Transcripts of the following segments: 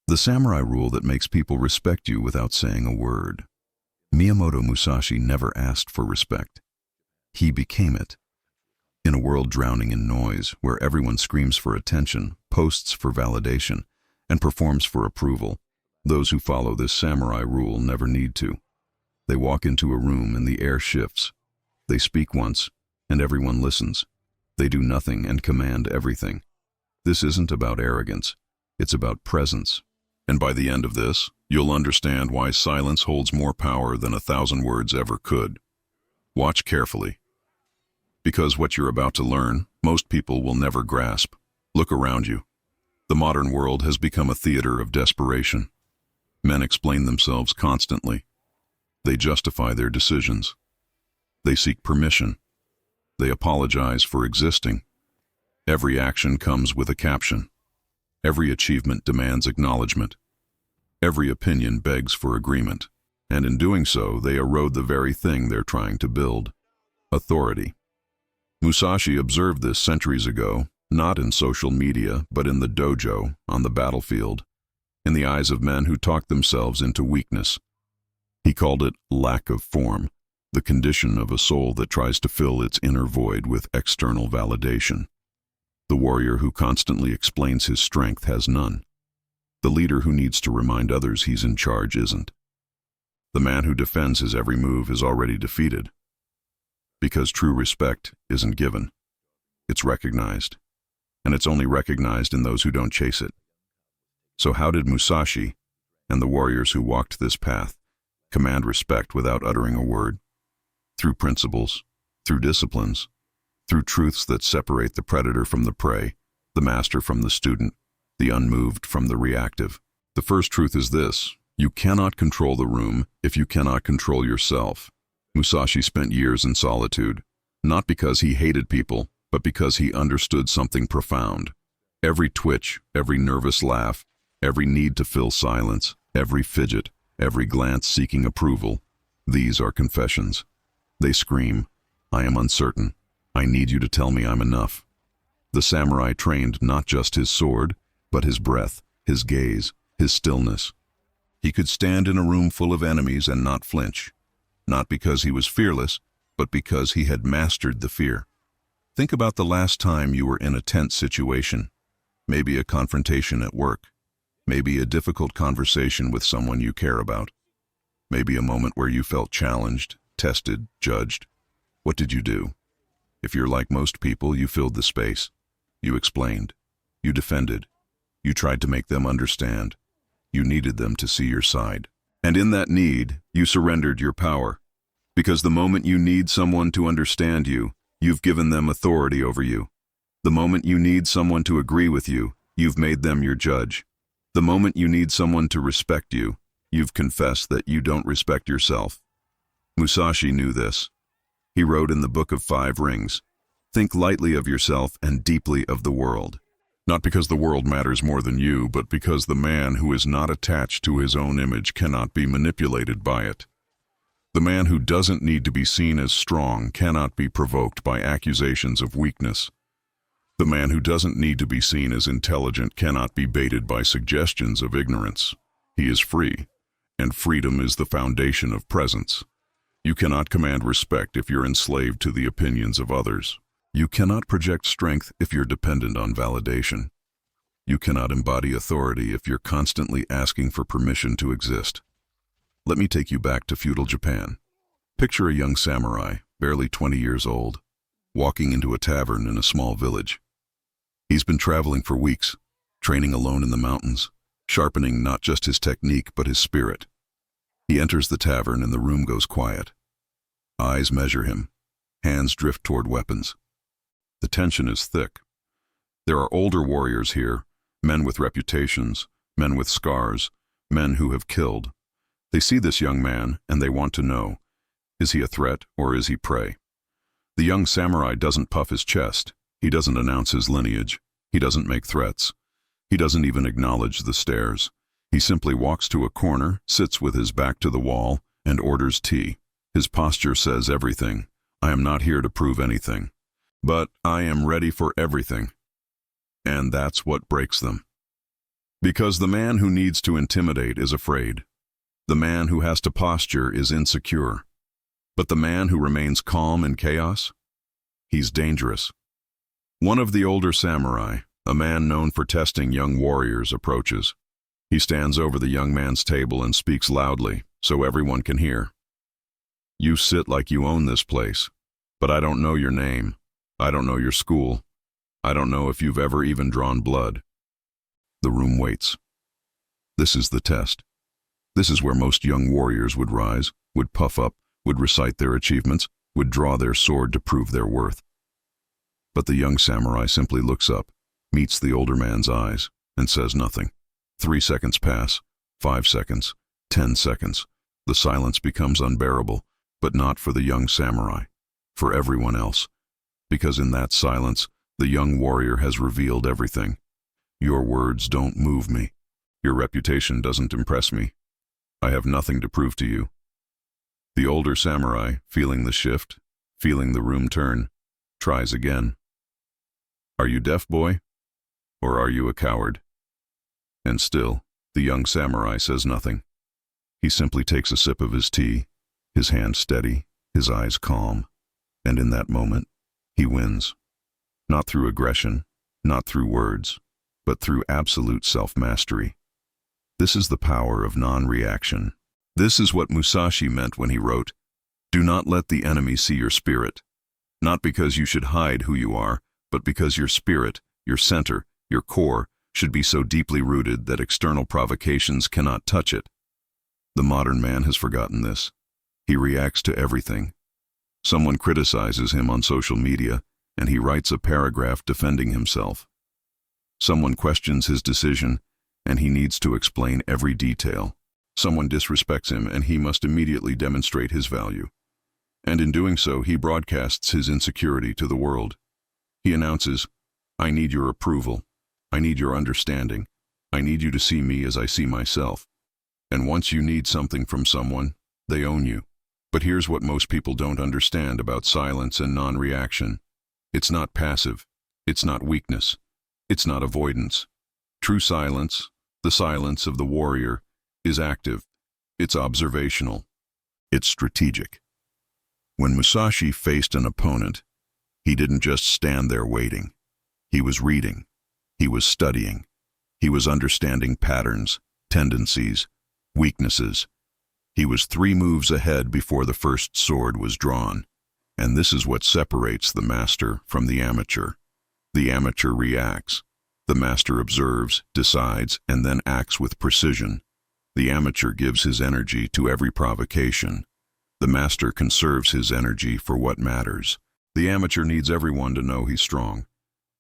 The samurai rule that makes people respect you without saying a word. Miyamoto Musashi never asked for respect. He became it. In a world drowning in noise, where everyone screams for attention, posts for validation, and performs for approval, those who follow this samurai rule never need to. They walk into a room and the air shifts. They speak once, and everyone listens. They do nothing and command everything. This isn't about arrogance. It's about presence. And by the end of this, you'll understand why silence holds more power than 1,000 words ever could. Watch carefully. Because what you're about to learn, most people will never grasp. Look around you. The modern world has become a theater of desperation. Men explain themselves constantly. They justify their decisions. They seek permission. They apologize for existing. Every action comes with a caption. Every achievement demands acknowledgement. Every opinion begs for agreement. And in doing so, they erode the very thing they're trying to build: authority. Musashi observed this centuries ago, not in social media, but in the dojo, on the battlefield, in the eyes of men who talked themselves into weakness. He called it lack of form, the condition of a soul that tries to fill its inner void with external validation. The warrior who constantly explains his strength has none. The leader who needs to remind others he's in charge isn't. The man who defends his every move is already defeated. Because true respect isn't given. It's recognized. And it's only recognized in those who don't chase it. So how did Musashi, and the warriors who walked this path, command respect without uttering a word? Through principles, through disciplines, through truths that separate the predator from the prey, the master from the student, the unmoved from the reactive. The first truth is this: you cannot control the room if you cannot control yourself. Musashi spent years in solitude, not because he hated people, but because he understood something profound. Every twitch, every nervous laugh, every need to fill silence, every fidget, every glance seeking approval, these are confessions. They scream, "I am uncertain. I need you to tell me I'm enough." The samurai trained not just his sword, but his breath, his gaze, his stillness. He could stand in a room full of enemies and not flinch, not because he was fearless, but because he had mastered the fear. Think about the last time you were in a tense situation, maybe a confrontation at work, maybe a difficult conversation with someone you care about, maybe a moment where you felt challenged, tested, judged. What did you do? If you're like most people, you filled the space. You explained. You defended. You tried to make them understand. You needed them to see your side. And in that need, you surrendered your power. Because the moment you need someone to understand you, you've given them authority over you. The moment you need someone to agree with you, you've made them your judge. The moment you need someone to respect you, you've confessed that you don't respect yourself. Musashi knew this. He wrote in the Book of Five Rings, "Think lightly of yourself and deeply of the world." Not because the world matters more than you, but because the man who is not attached to his own image cannot be manipulated by it. The man who doesn't need to be seen as strong cannot be provoked by accusations of weakness. The man who doesn't need to be seen as intelligent cannot be baited by suggestions of ignorance. He is free, and freedom is the foundation of presence. You cannot command respect if you're enslaved to the opinions of others. You cannot project strength if you're dependent on validation. You cannot embody authority if you're constantly asking for permission to exist. Let me take you back to feudal Japan. Picture a young samurai, barely 20 years old, walking into a tavern in a small village. He's been traveling for weeks, training alone in the mountains, sharpening not just his technique but his spirit. He enters the tavern and the room goes quiet. Eyes measure him. Hands drift toward weapons. The tension is thick. There are older warriors here, men with reputations, men with scars, men who have killed. They see this young man and they want to know, is he a threat or is he prey? The young samurai doesn't puff his chest. He doesn't announce his lineage. He doesn't make threats. He doesn't even acknowledge the stares. He simply walks to a corner, sits with his back to the wall, and orders tea. His posture says everything. I am not here to prove anything, but I am ready for everything. And that's what breaks them. Because the man who needs to intimidate is afraid. The man who has to posture is insecure. But the man who remains calm in chaos? He's dangerous. One of the older samurai, a man known for testing young warriors, approaches. He stands over the young man's table and speaks loudly, so everyone can hear. You sit like you own this place, but I don't know your name. I don't know your school. I don't know if you've ever even drawn blood. The room waits. This is the test. This is where most young warriors would rise, would puff up, would recite their achievements, would draw their sword to prove their worth. But the young samurai simply looks up, meets the older man's eyes, and says nothing. 3 seconds pass, 5 seconds, 10 seconds. The silence becomes unbearable, but not for the young samurai, for everyone else. Because in that silence, the young warrior has revealed everything. Your words don't move me. Your reputation doesn't impress me. I have nothing to prove to you. The older samurai, feeling the shift, feeling the room turn, tries again. Are you deaf, boy? Or are you a coward? And still, the young samurai says nothing. He simply takes a sip of his tea, his hand steady, his eyes calm, and in that moment, he wins. Not through aggression, not through words, but through absolute self-mastery. This is the power of non-reaction. This is what Musashi meant when he wrote, "Do not let the enemy see your spirit, not because you should hide who you are, but because your spirit, your center, your core, should be so deeply rooted that external provocations cannot touch it." The modern man has forgotten this. He reacts to everything. Someone criticizes him on social media, and he writes a paragraph defending himself. Someone questions his decision, and he needs to explain every detail. Someone disrespects him, and he must immediately demonstrate his value. And in doing so, he broadcasts his insecurity to the world. He announces, "I need your approval. I need your understanding. I need you to see me as I see myself." And once you need something from someone, they own you. But here's what most people don't understand about silence and non-reaction. It's not passive. It's not weakness. It's not avoidance. True silence, the silence of the warrior, is active. It's observational. It's strategic. When Musashi faced an opponent, he didn't just stand there waiting. He was reading. He was studying. He was understanding patterns, tendencies, weaknesses. He was 3 moves ahead before the first sword was drawn. And this is what separates the master from the amateur. The amateur reacts. The master observes, decides, and then acts with precision. The amateur gives his energy to every provocation. The master conserves his energy for what matters. The amateur needs everyone to know he's strong.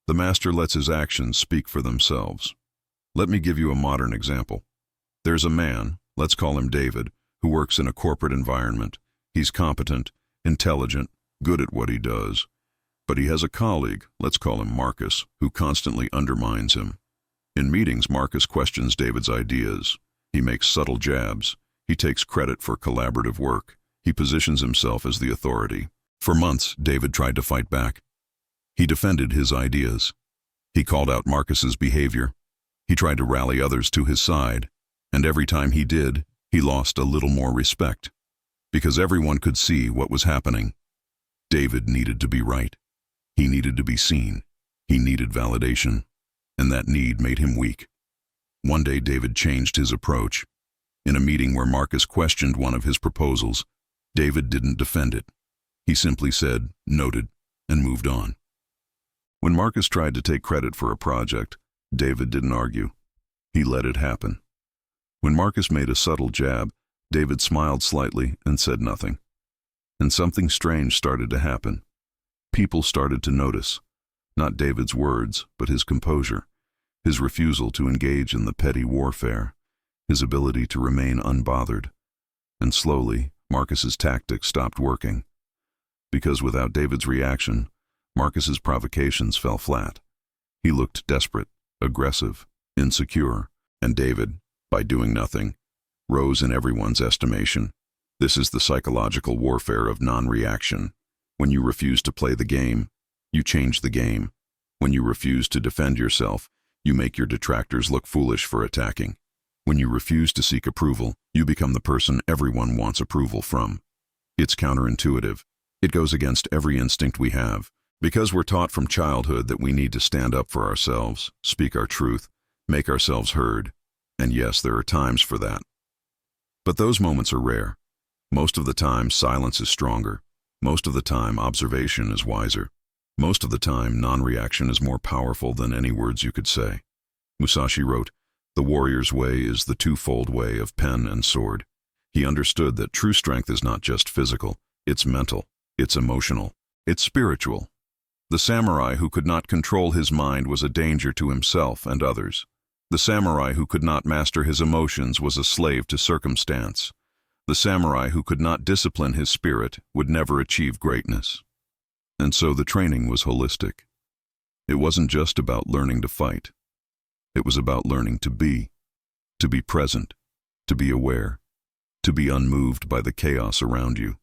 The master lets his actions speak for themselves. Let me give you a modern example. There's a man, let's call him David, who works in a corporate environment. He's competent, intelligent, good at what he does. But he has a colleague, let's call him Marcus, who constantly undermines him. In meetings, Marcus questions David's ideas. He makes subtle jabs. He takes credit for collaborative work. He positions himself as the authority. For months, David tried to fight back. He defended his ideas. He called out Marcus's behavior. He tried to rally others to his side. And every time he did, he lost a little more respect. Because everyone could see what was happening. David needed to be right. He needed to be seen. He needed validation. And that need made him weak. One day David changed his approach. In a meeting where Marcus questioned one of his proposals, David didn't defend it. He simply said, noted, and moved on. When Marcus tried to take credit for a project, David didn't argue. He let it happen. When Marcus made a subtle jab, David smiled slightly and said nothing. And something strange started to happen. People started to notice, not David's words, but his composure, his refusal to engage in the petty warfare, his ability to remain unbothered. And slowly, Marcus's tactics stopped working. Because without David's reaction, Marcus's provocations fell flat. He looked desperate, aggressive, insecure, and David, by doing nothing, rose in everyone's estimation. This is the psychological warfare of non-reaction. When you refuse to play the game, you change the game. When you refuse to defend yourself, You make your detractors look foolish for attacking. When you refuse to seek approval, you become the person everyone wants approval from. It's counterintuitive. It goes against every instinct we have. Because we're taught from childhood that we need to stand up for ourselves, speak our truth, make ourselves heard. And yes, there are times for that. But those moments are rare. Most of the time, silence is stronger. Most of the time, observation is wiser. Most of the time, non-reaction is more powerful than any words you could say. Musashi wrote, "The warrior's way is the twofold way of pen and sword." He understood that true strength is not just physical, it's mental, it's emotional, it's spiritual. The samurai who could not control his mind was a danger to himself and others. The samurai who could not master his emotions was a slave to circumstance. The samurai who could not discipline his spirit would never achieve greatness. And so the training was holistic. It wasn't just about learning to fight. It was about learning to be present, to be aware, to be unmoved by the chaos around you.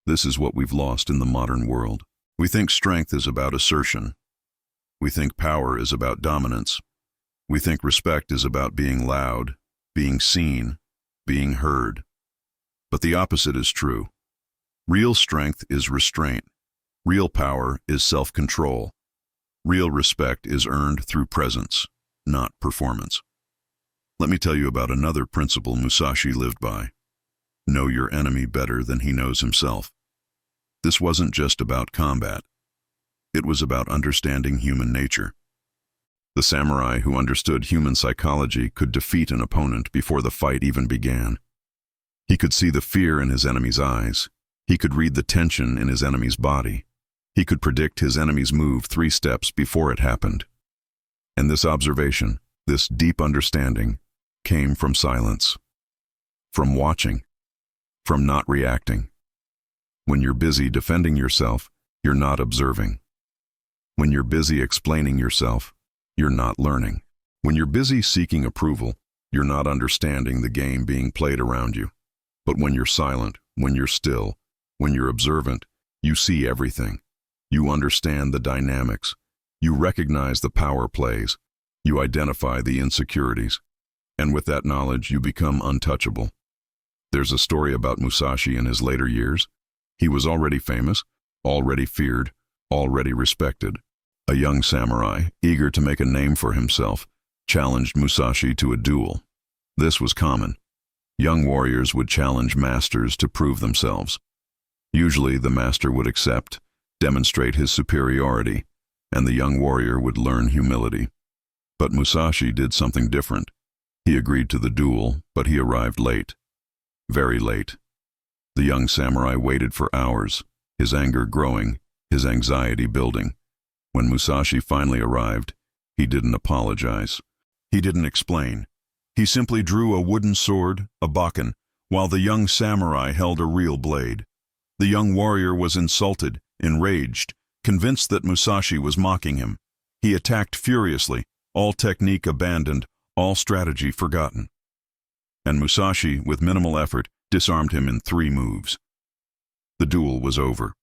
This is what we've lost in the modern world. We think strength is about assertion. We think power is about dominance. We think respect is about being loud, being seen, being heard. But the opposite is true. Real strength is restraint. Real power is self-control. Real respect is earned through presence, not performance. Let me tell you about another principle Musashi lived by. Know your enemy better than he knows himself. This wasn't just about combat. It was about understanding human nature. The samurai who understood human psychology could defeat an opponent before the fight even began. He could see the fear in his enemy's eyes. He could read the tension in his enemy's body. He could predict his enemy's move 3 steps before it happened. And this observation, this deep understanding, came from silence, from watching, from not reacting. When you're busy defending yourself, you're not observing. When you're busy explaining yourself, you're not learning. When you're busy seeking approval, you're not understanding the game being played around you. But when you're silent, when you're still, when you're observant, you see everything. You understand the dynamics. You recognize the power plays. You identify the insecurities. And with that knowledge, you become untouchable. There's a story about Musashi in his later years. He was already famous, already feared, already respected. A young samurai, eager to make a name for himself, challenged Musashi to a duel. This was common. Young warriors would challenge masters to prove themselves. Usually the master would accept, demonstrate his superiority, and the young warrior would learn humility. But Musashi did something different. He agreed to the duel, but he arrived late. Very late. The young samurai waited for hours, his anger growing, his anxiety building. When Musashi finally arrived, he didn't apologize. He didn't explain. He simply drew a wooden sword, a bakken, while the young samurai held a real blade. The young warrior was insulted, enraged, convinced that Musashi was mocking him. He attacked furiously, all technique abandoned, all strategy forgotten. And Musashi, with minimal effort, disarmed him in 3 moves. The duel was over.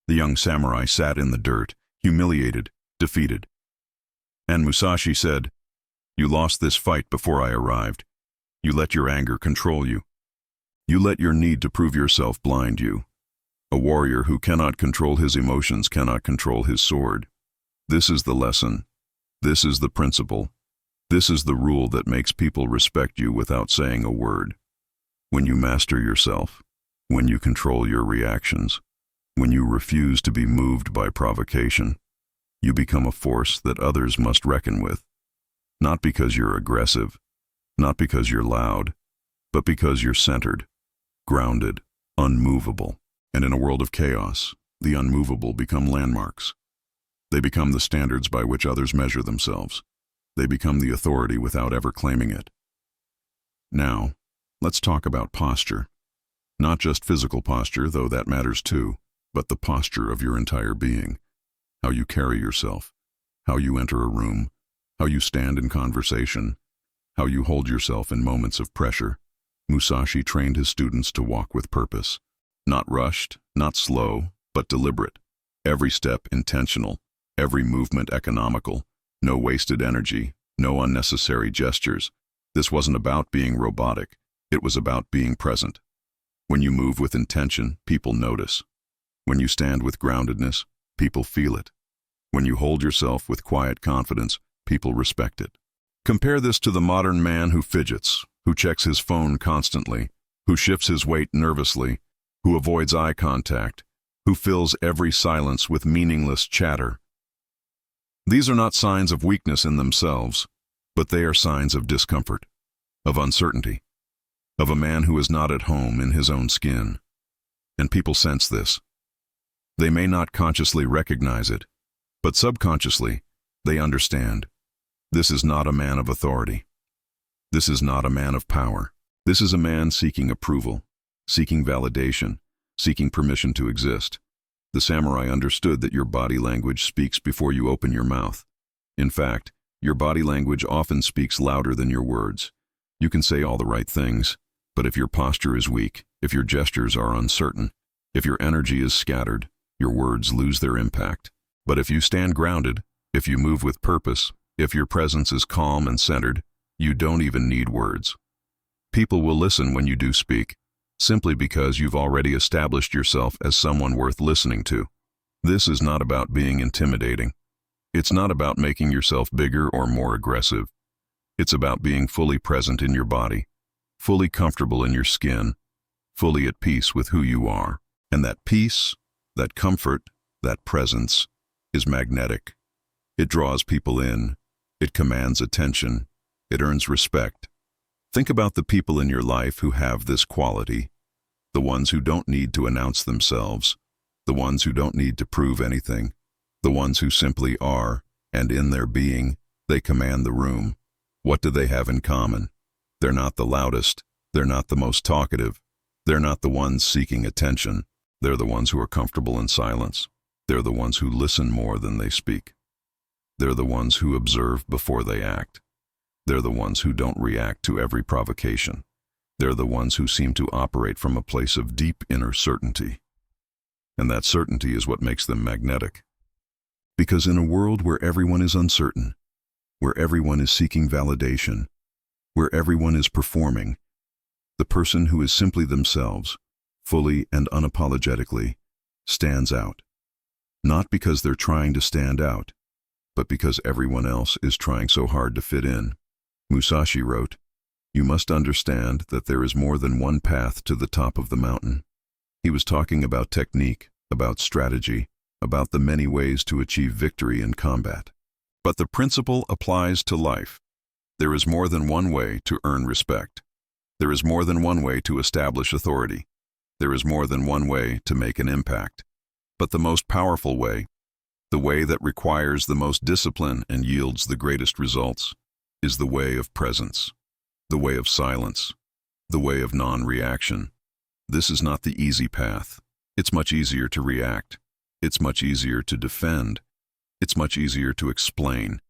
The young samurai sat in the dirt, humiliated, defeated. And Musashi said, "You lost this fight before I arrived. You let your anger control you. You let your need to prove yourself blind you. A warrior who cannot control his emotions cannot control his sword. This is the lesson. This is the principle. This is the rule that makes people respect you without saying a word. When you master yourself, when you control your reactions, when you refuse to be moved by provocation, you become a force that others must reckon with. Not because you're aggressive, not because you're loud, but because you're centered, grounded, unmovable. And in a world of chaos, the unmovable become landmarks. They become the standards by which others measure themselves. They become the authority without ever claiming it. Now, let's talk about posture. Not just physical posture, though that matters too, but the posture of your entire being. How you carry yourself, how you enter a room, how you stand in conversation, how you hold yourself in moments of pressure. Musashi trained his students to walk with purpose. Not rushed, not slow, but deliberate. Every step intentional, every movement economical, No wasted energy, no unnecessary gestures. This wasn't about being robotic. It was about being present. When you move with intention, people notice. When you stand with groundedness, people feel it. When you hold yourself with quiet confidence, people respect it. Compare this to the modern man who fidgets, who checks his phone constantly, who shifts his weight nervously, who avoids eye contact, who fills every silence with meaningless chatter. These are not signs of weakness in themselves, but they are signs of discomfort, of uncertainty, of a man who is not at home in his own skin. And people sense this. They may not consciously recognize it, but subconsciously, they understand. This is not a man of authority. This is not a man of power. This is a man seeking approval, seeking validation, seeking permission to exist. The samurai understood that your body language speaks before you open your mouth. In fact, your body language often speaks louder than your words. You can say all the right things, but if your posture is weak, if your gestures are uncertain, if your energy is scattered, your words lose their impact. But if you stand grounded, if you move with purpose, if your presence is calm and centered, you don't even need words. People will listen when you do speak, simply because you've already established yourself as someone worth listening to. This is not about being intimidating. It's not about making yourself bigger or more aggressive. It's about being fully present in your body, fully comfortable in your skin, fully at peace with who you are. And that peace, that comfort, that presence is magnetic. It draws people in. It commands attention. It earns respect. Think about the people in your life who have this quality, the ones who don't need to announce themselves, the ones who don't need to prove anything, the ones who simply are, and in their being, they command the room. What do they have in common? They're not the loudest. They're not the most talkative. They're not the ones seeking attention. They're the ones who are comfortable in silence. They're the ones who listen more than they speak. They're the ones who observe before they act. They're the ones who don't react to every provocation. They're the ones who seem to operate from a place of deep inner certainty. And that certainty is what makes them magnetic. Because in a world where everyone is uncertain, where everyone is seeking validation, where everyone is performing, the person who is simply themselves, fully and unapologetically, stands out. Not because they're trying to stand out, but because everyone else is trying so hard to fit in. Musashi wrote, "You must understand that there is more than one path to the top of the mountain." He was talking about technique, about strategy, about the many ways to achieve victory in combat. But the principle applies to life. There is more than one way to earn respect. There is more than one way to establish authority. There is more than one way to make an impact. But the most powerful way, the way that requires the most discipline and yields the greatest results, is the way of presence, the way of silence, the way of non-reaction. This is not the easy path. It's much easier to react. It's much easier to defend. It's much easier to explain.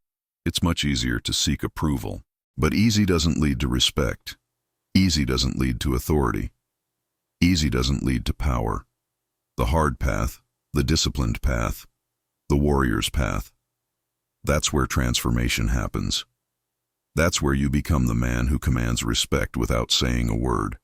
It's much easier to seek approval. But easy doesn't lead to respect. Easy doesn't lead to authority. Easy doesn't lead to power. The hard path, the disciplined path, the warrior's path, that's where transformation happens. That's where you become the man who commands respect without saying a word.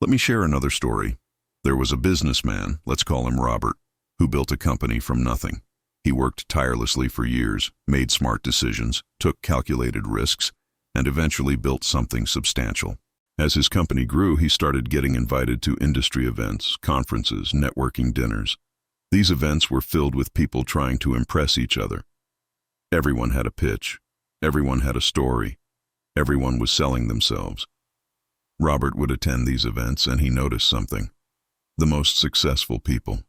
Let me share another story. There was a businessman, let's call him Robert, who built a company from nothing. He worked tirelessly for years, made smart decisions, took calculated risks, and eventually built something substantial. As his company grew, he started getting invited to industry events, conferences, networking dinners. These events were filled with people trying to impress each other. Everyone had a pitch. Everyone had a story. Everyone was selling themselves. Robert would attend these events and he noticed something. The most successful people,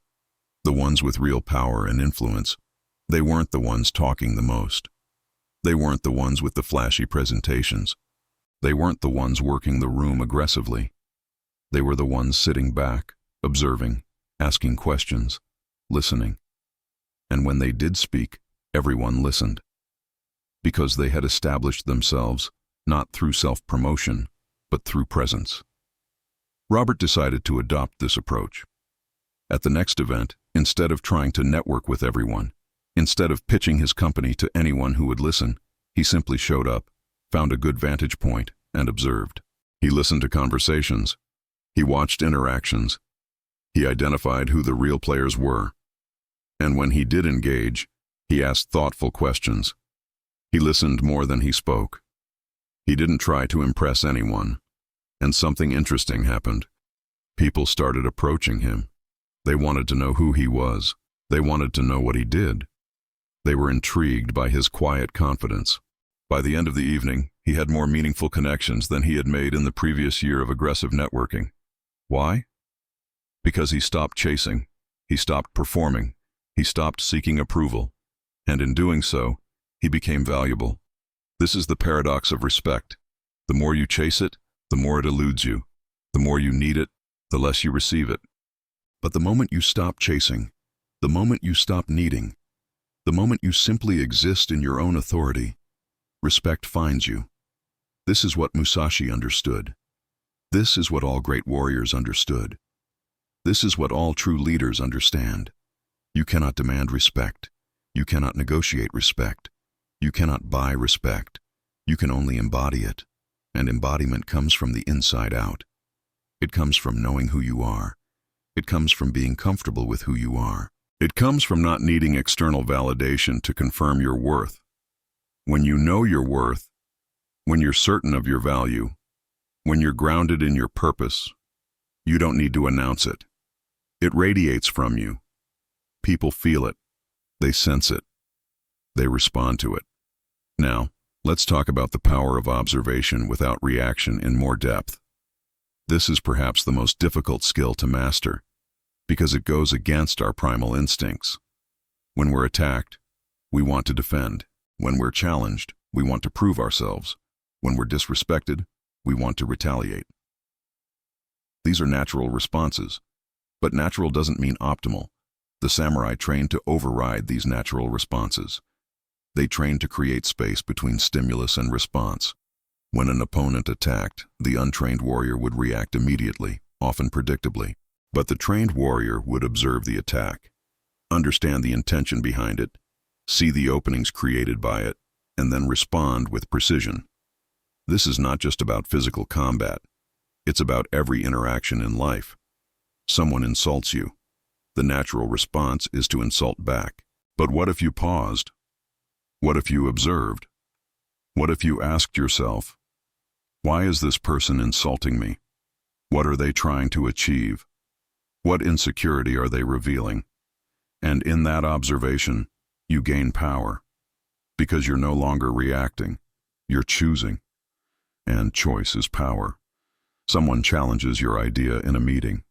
the ones with real power and influence, they weren't the ones talking the most. They weren't the ones with the flashy presentations. They weren't the ones working the room aggressively. They were the ones sitting back, observing, asking questions, listening. And when they did speak, everyone listened. Because they had established themselves, not through self-promotion, but through presence. Robert decided to adopt this approach. At the next event, instead of trying to network with everyone, Instead of pitching his company to anyone who would listen, he simply showed up, found a good vantage point, and observed. He listened to conversations. He watched interactions. He identified who the real players were. And when he did engage, he asked thoughtful questions. He listened more than he spoke. He didn't try to impress anyone. And something interesting happened. People started approaching him. They wanted to know who he was. They wanted to know what he did. They were intrigued by his quiet confidence. By the end of the evening, he had more meaningful connections than he had made in the previous year of aggressive networking. Why? Because he stopped chasing. He stopped performing. He stopped seeking approval. And in doing so, he became valuable. This is the paradox of respect. The more you chase it, the more it eludes you. The more you need it, the less you receive it. But the moment you stop chasing, the moment you stop needing, the moment you simply exist in your own authority, respect finds you. This is what Musashi understood. This is what all great warriors understood. This is what all true leaders understand. You cannot demand respect. You cannot negotiate respect. You cannot buy respect. You can only embody it. And embodiment comes from the inside out. It comes from knowing who you are. It comes from being comfortable with who you are. It comes from not needing external validation to confirm your worth. When you know your worth, when you're certain of your value, when you're grounded in your purpose, you don't need to announce it. It radiates from you. People feel it. They sense it. They respond to it. Now, let's talk about the power of observation without reaction in more depth. This is perhaps the most difficult skill to master, because it goes against our primal instincts. When we're attacked, we want to defend. When we're challenged, we want to prove ourselves. When we're disrespected, we want to retaliate. These are natural responses, but natural doesn't mean optimal. The samurai trained to override these natural responses. They trained to create space between stimulus and response. When an opponent attacked, the untrained warrior would react immediately, often predictably. But the trained warrior would observe the attack, understand the intention behind it, see the openings created by it, and then respond with precision. This is not just about physical combat. It's about every interaction in life. Someone insults you. The natural response is to insult back. But what if you paused? What if you observed? What if you asked yourself, why is this person insulting me? What are they trying to achieve? What insecurity are they revealing? And in that observation, you gain power, because you're no longer reacting, you're choosing. And choice is power. Someone challenges your idea in a meeting.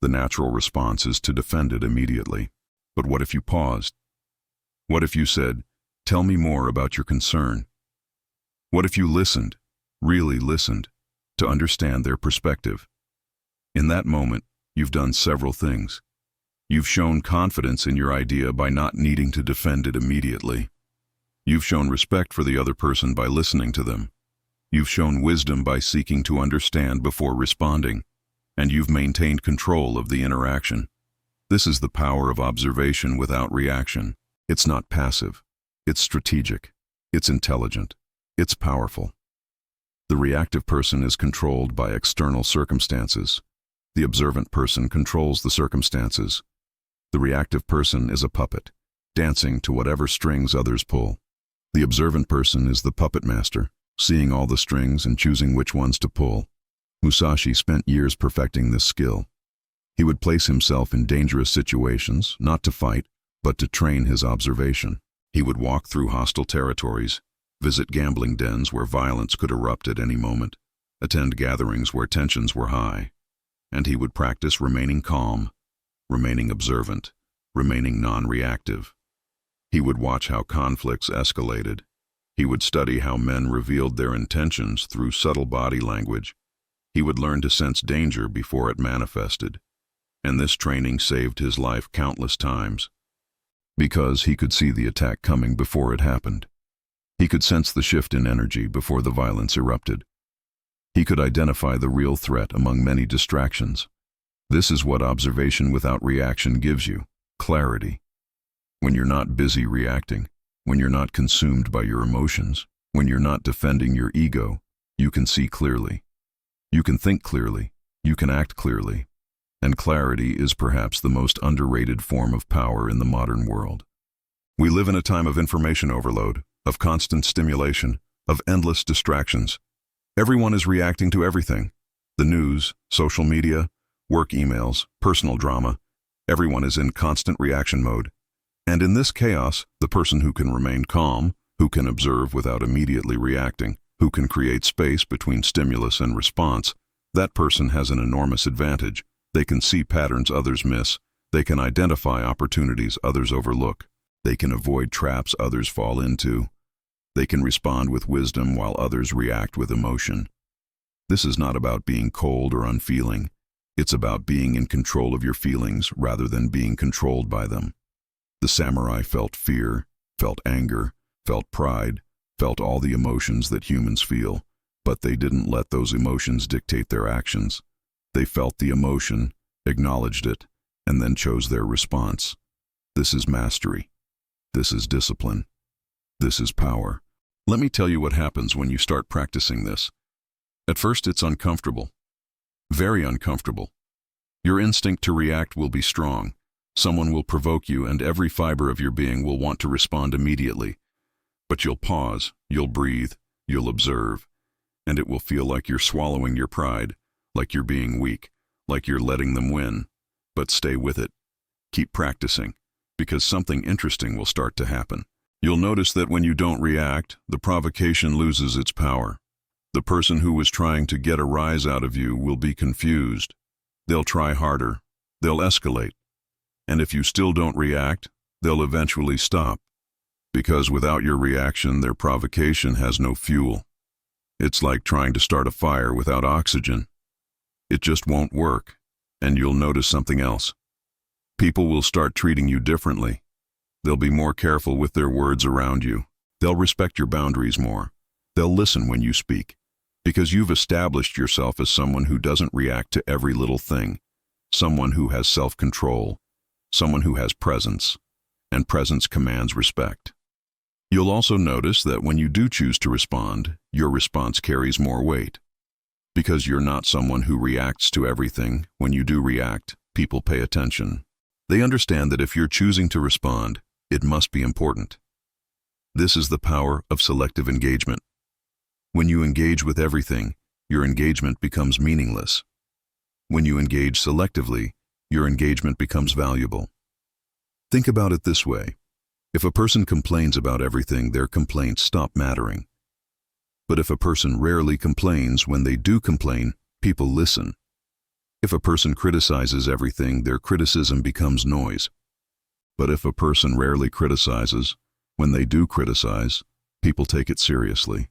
The natural response is to defend it immediately. But what if you paused? What if you said, tell me more about your concern? What if you listened, really listened, to understand their perspective? In that moment, you've done several things. You've shown confidence in your idea by not needing to defend it immediately. You've shown respect for the other person by listening to them. You've shown wisdom by seeking to understand before responding. And you've maintained control of the interaction. This is the power of observation without reaction. It's not passive. It's strategic. It's intelligent. It's powerful. The reactive person is controlled by external circumstances. The observant person controls the circumstances. The reactive person is a puppet, dancing to whatever strings others pull. The observant person is the puppet master, seeing all the strings and choosing which ones to pull. Musashi spent years perfecting this skill. He would place himself in dangerous situations, not to fight, but to train his observation. He would walk through hostile territories, visit gambling dens where violence could erupt at any moment, attend gatherings where tensions were high, and he would practice remaining calm, remaining observant, remaining non-reactive. He would watch how conflicts escalated. He would study how men revealed their intentions through subtle body language. He would learn to sense danger before it manifested. And this training saved his life countless times, because he could see the attack coming before it happened. He could sense the shift in energy before the violence erupted. He could identify the real threat among many distractions. This is what observation without reaction gives you: clarity. When you're not busy reacting, when you're not consumed by your emotions, when you're not defending your ego, you can see clearly. You can think clearly. You can act clearly. And clarity is perhaps the most underrated form of power in the modern world. We live in a time of information overload, of constant stimulation, of endless distractions. Everyone is reacting to everything. The news, social media, work emails, personal drama. Everyone is in constant reaction mode. And in this chaos, the person who can remain calm, who can observe without immediately reacting, who can create space between stimulus and response, that person has an enormous advantage. They can see patterns others miss. They can identify opportunities others overlook. They can avoid traps others fall into. They can respond with wisdom while others react with emotion. This is not about being cold or unfeeling. It's about being in control of your feelings rather than being controlled by them. The samurai felt fear, felt anger, felt pride, felt all the emotions that humans feel, but they didn't let those emotions dictate their actions. They felt the emotion, acknowledged it, and then chose their response. This is mastery. This is discipline. This is power. Let me tell you what happens when you start practicing this. At first, it's uncomfortable. Very uncomfortable. Your instinct to react will be strong. Someone will provoke you and every fiber of your being will want to respond immediately. But you'll pause, you'll breathe, you'll observe, and it will feel like you're swallowing your pride, like you're being weak, like you're letting them win. But stay with it. Keep practicing, because something interesting will start to happen. You'll notice that when you don't react, the provocation loses its power. The person who was trying to get a rise out of you will be confused. They'll try harder. They'll escalate. And if you still don't react, they'll eventually stop. Because without your reaction, their provocation has no fuel. It's like trying to start a fire without oxygen. It just won't work, and you'll notice something else. People will start treating you differently. They'll be more careful with their words around you. They'll respect your boundaries more. They'll listen when you speak, because you've established yourself as someone who doesn't react to every little thing, someone who has self-control, someone who has presence, and presence commands respect. You'll also notice that when you do choose to respond, your response carries more weight. Because you're not someone who reacts to everything, when you do react, people pay attention. They understand that if you're choosing to respond, it must be important. This is the power of selective engagement. When you engage with everything, your engagement becomes meaningless. When you engage selectively, your engagement becomes valuable. Think about it this way. If a person complains about everything, their complaints stop mattering. But if a person rarely complains, when they do complain, people listen. If a person criticizes everything, their criticism becomes noise. But if a person rarely criticizes, when they do criticize, people take it seriously.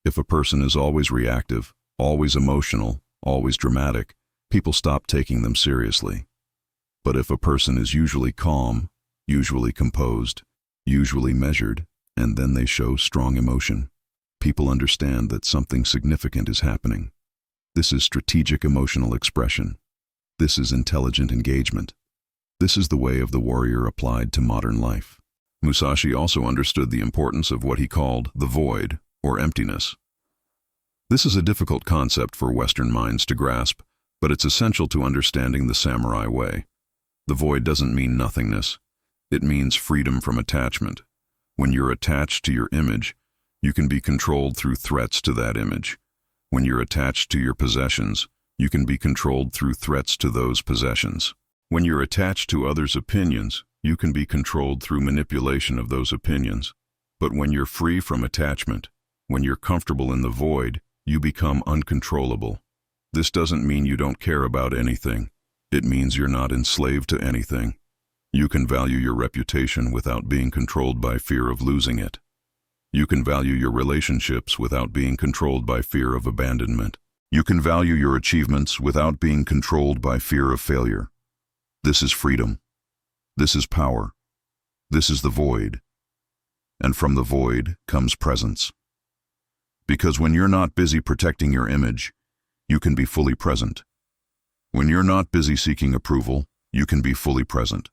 If a person is always reactive, always emotional, always dramatic, people stop taking them seriously. But if a person is usually calm, usually composed, usually measured, and then they show strong emotion, people understand that something significant is happening. This is strategic emotional expression. This is intelligent engagement. This is the way of the warrior applied to modern life. Musashi also understood the importance of what he called the void, or emptiness. This is a difficult concept for Western minds to grasp, but it's essential to understanding the samurai way. The void doesn't mean nothingness. It means freedom from attachment. When you're attached to your image, you can be controlled through threats to that image. When you're attached to your possessions, you can be controlled through threats to those possessions. When you're attached to others' opinions, you can be controlled through manipulation of those opinions. But when you're free from attachment, when you're comfortable in the void, you become uncontrollable. This doesn't mean you don't care about anything. It means you're not enslaved to anything. You can value your reputation without being controlled by fear of losing it. You can value your relationships without being controlled by fear of abandonment. You can value your achievements without being controlled by fear of failure. This is freedom. This is power. This is the void. And from the void comes presence. Because when you're not busy protecting your image, you can be fully present. When you're not busy seeking approval, you can be fully present.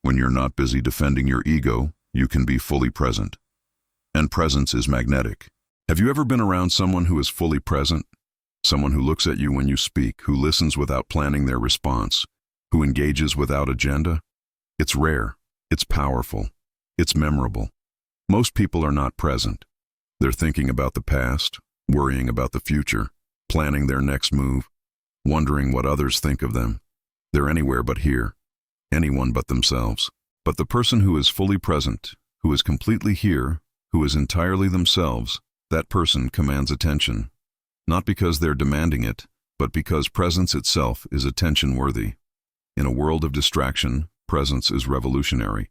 When you're not busy defending your ego, you can be fully present. And presence is magnetic. Have you ever been around someone who is fully present? Someone who looks at you when you speak, who listens without planning their response, who engages without agenda? It's rare. It's powerful. It's memorable. Most people are not present. They're thinking about the past, worrying about the future, planning their next move, wondering what others think of them. They're anywhere but here, anyone but themselves. But the person who is fully present, who is completely here, who is entirely themselves, that person commands attention. Not because they're demanding it, but because presence itself is attention-worthy. In a world of distraction, presence is revolutionary.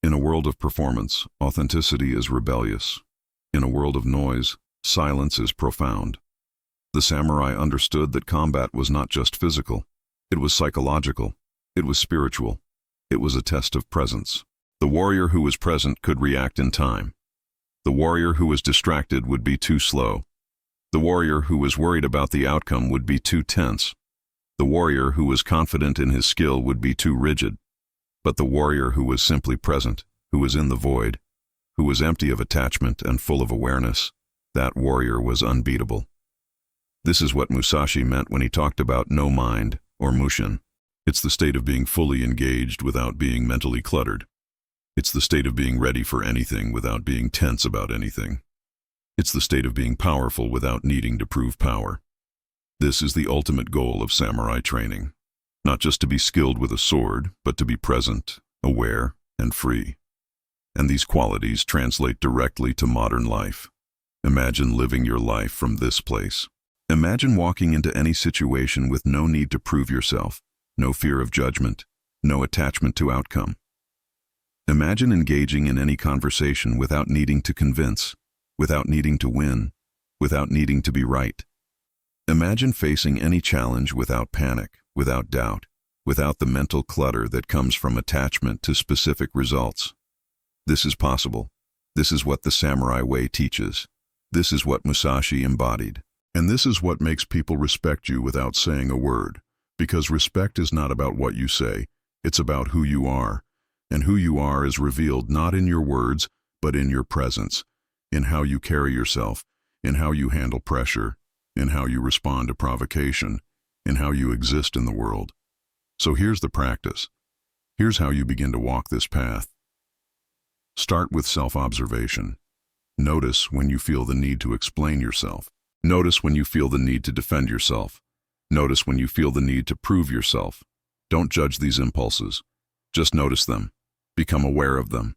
In a world of performance, authenticity is rebellious. In a world of noise, silence is profound. The samurai understood that combat was not just physical. It was psychological. It was spiritual. It was a test of presence. The warrior who was present could react in time. The warrior who was distracted would be too slow. The warrior who was worried about the outcome would be too tense. The warrior who was confident in his skill would be too rigid. But the warrior who was simply present, who was in the void, who was empty of attachment and full of awareness, that warrior was unbeatable. This is what Musashi meant when he talked about no mind, or mushin. It's the state of being fully engaged without being mentally cluttered. It's the state of being ready for anything without being tense about anything. It's the state of being powerful without needing to prove power. This is the ultimate goal of samurai training. Not just to be skilled with a sword, but to be present, aware, and free. And these qualities translate directly to modern life. Imagine living your life from this place. Imagine walking into any situation with no need to prove yourself, no fear of judgment, no attachment to outcome. Imagine engaging in any conversation without needing to convince, without needing to win, without needing to be right. Imagine facing any challenge without panic, without doubt, without the mental clutter that comes from attachment to specific results. This is possible. This is what the samurai way teaches. This is what Musashi embodied. And this is what makes people respect you without saying a word. Because respect is not about what you say, it's about who you are. And who you are is revealed not in your words, but in your presence, in how you carry yourself, in how you handle pressure, in how you respond to provocation, in how you exist in the world. So here's the practice. Here's how you begin to walk this path. Start with self-observation. Notice when you feel the need to explain yourself. Notice when you feel the need to defend yourself. Notice when you feel the need to prove yourself. Don't judge these impulses. Just notice them. Become aware of them.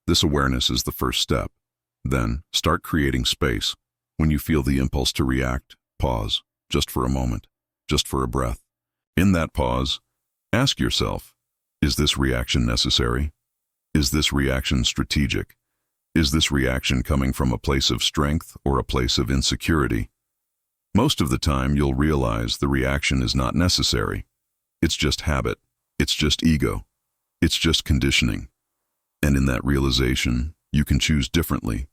This awareness is the first step. Then, start creating space. When you feel the impulse to react, pause, just for a moment, just for a breath. In that pause, ask yourself, is this reaction necessary? Is this reaction strategic? Is this reaction coming from a place of strength or a place of insecurity? Most of the time, you'll realize the reaction is not necessary. It's just habit. It's just ego. It's just conditioning. And in that realization, you can choose differently.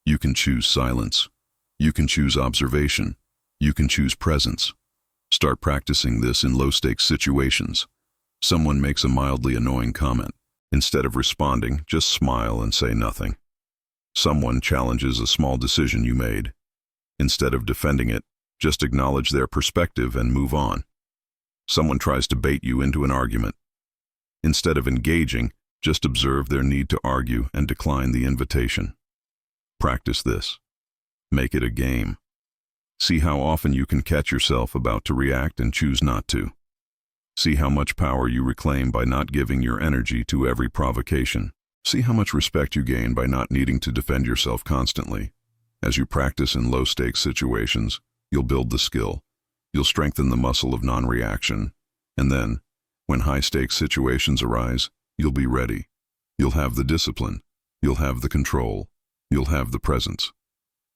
You can choose silence. You can choose observation. You can choose presence. Start practicing this in low-stakes situations. Someone makes a mildly annoying comment. Instead of responding, just smile and say nothing. Someone challenges a small decision you made. Instead of defending it, just acknowledge their perspective and move on. Someone tries to bait you into an argument. Instead of engaging, just observe their need to argue and decline the invitation. Practice this. Make it a game. See how often you can catch yourself about to react and choose not to. See how much power you reclaim by not giving your energy to every provocation. See how much respect you gain by not needing to defend yourself constantly. As you practice in low-stakes situations, you'll build the skill. You'll strengthen the muscle of non-reaction. And then, when high-stakes situations arise, you'll be ready. You'll have the discipline. You'll have the control. You'll have the presence.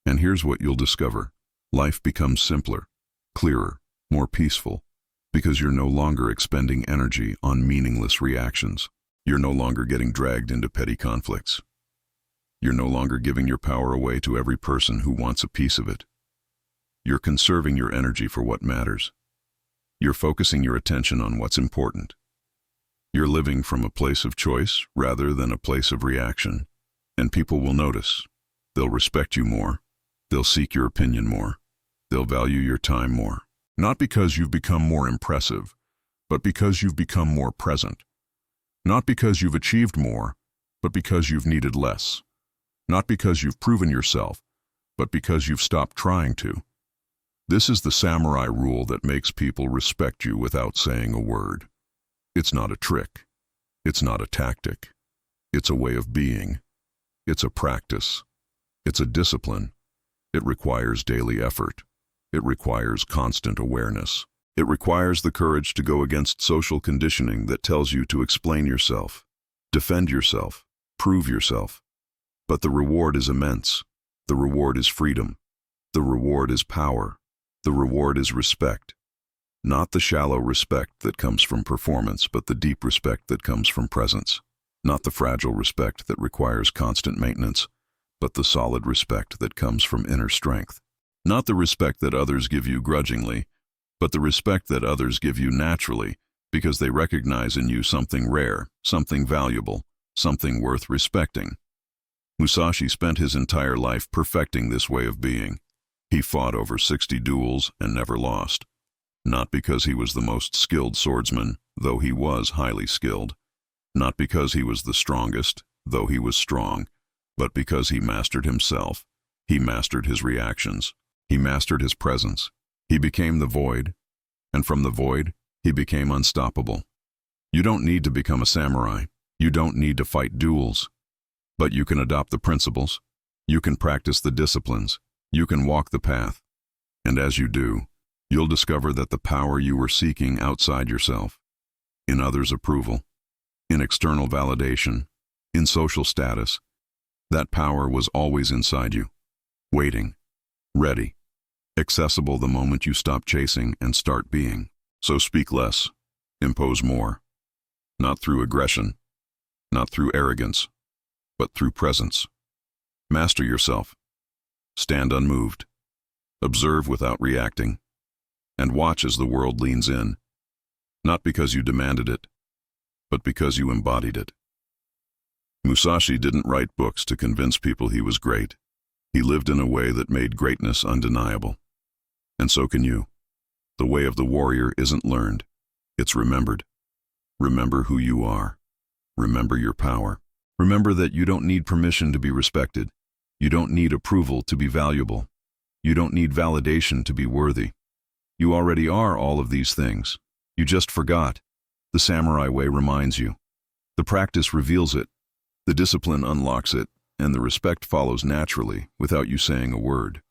And here's what you'll discover. Life becomes simpler, clearer, more peaceful, because you're no longer expending energy on meaningless reactions. You're no longer getting dragged into petty conflicts. You're no longer giving your power away to every person who wants a piece of it. You're conserving your energy for what matters. You're focusing your attention on what's important. You're living from a place of choice rather than a place of reaction. And people will notice. They'll respect you more. They'll seek your opinion more. They'll value your time more. Not because you've become more impressive, but because you've become more present. Not because you've achieved more, but because you've needed less. Not because you've proven yourself, but because you've stopped trying to. This is the samurai rule that makes people respect you without saying a word. It's not a trick. It's not a tactic. It's a way of being. It's a practice. It's a discipline. It requires daily effort. It requires constant awareness. It requires the courage to go against social conditioning that tells you to explain yourself, defend yourself, prove yourself. But the reward is immense. The reward is freedom. The reward is power. The reward is respect. Not the shallow respect that comes from performance, but the deep respect that comes from presence. Not the fragile respect that requires constant maintenance, but the solid respect that comes from inner strength. Not the respect that others give you grudgingly, but the respect that others give you naturally because they recognize in you something rare, something valuable, something worth respecting. Musashi spent his entire life perfecting this way of being. He fought over 60 duels and never lost. Not because he was the most skilled swordsman, though he was highly skilled. Not because he was the strongest, though he was strong, but because he mastered himself. He mastered his reactions. He mastered his presence. He became the void, and from the void, he became unstoppable. You don't need to become a samurai. You don't need to fight duels. But you can adopt the principles. You can practice the disciplines. You can walk the path. And as you do, you'll discover that the power you were seeking outside yourself, in others' approval, in external validation, in social status, that power was always inside you, waiting, ready, accessible the moment you stop chasing and start being. So speak less, impose more, not through aggression, not through arrogance, but through presence. Master yourself. Stand unmoved. Observe without reacting. And watch as the world leans in, not because you demanded it, but because you embodied it. Musashi didn't write books to convince people he was great. He lived in a way that made greatness undeniable. And so can you. The way of the warrior isn't learned, it's remembered. Remember who you are. Remember your power. Remember that you don't need permission to be respected. You don't need approval to be valuable. You don't need validation to be worthy. You already are all of these things. You just forgot. The samurai way reminds you. The practice reveals it. The discipline unlocks it, and the respect follows naturally without you saying a word.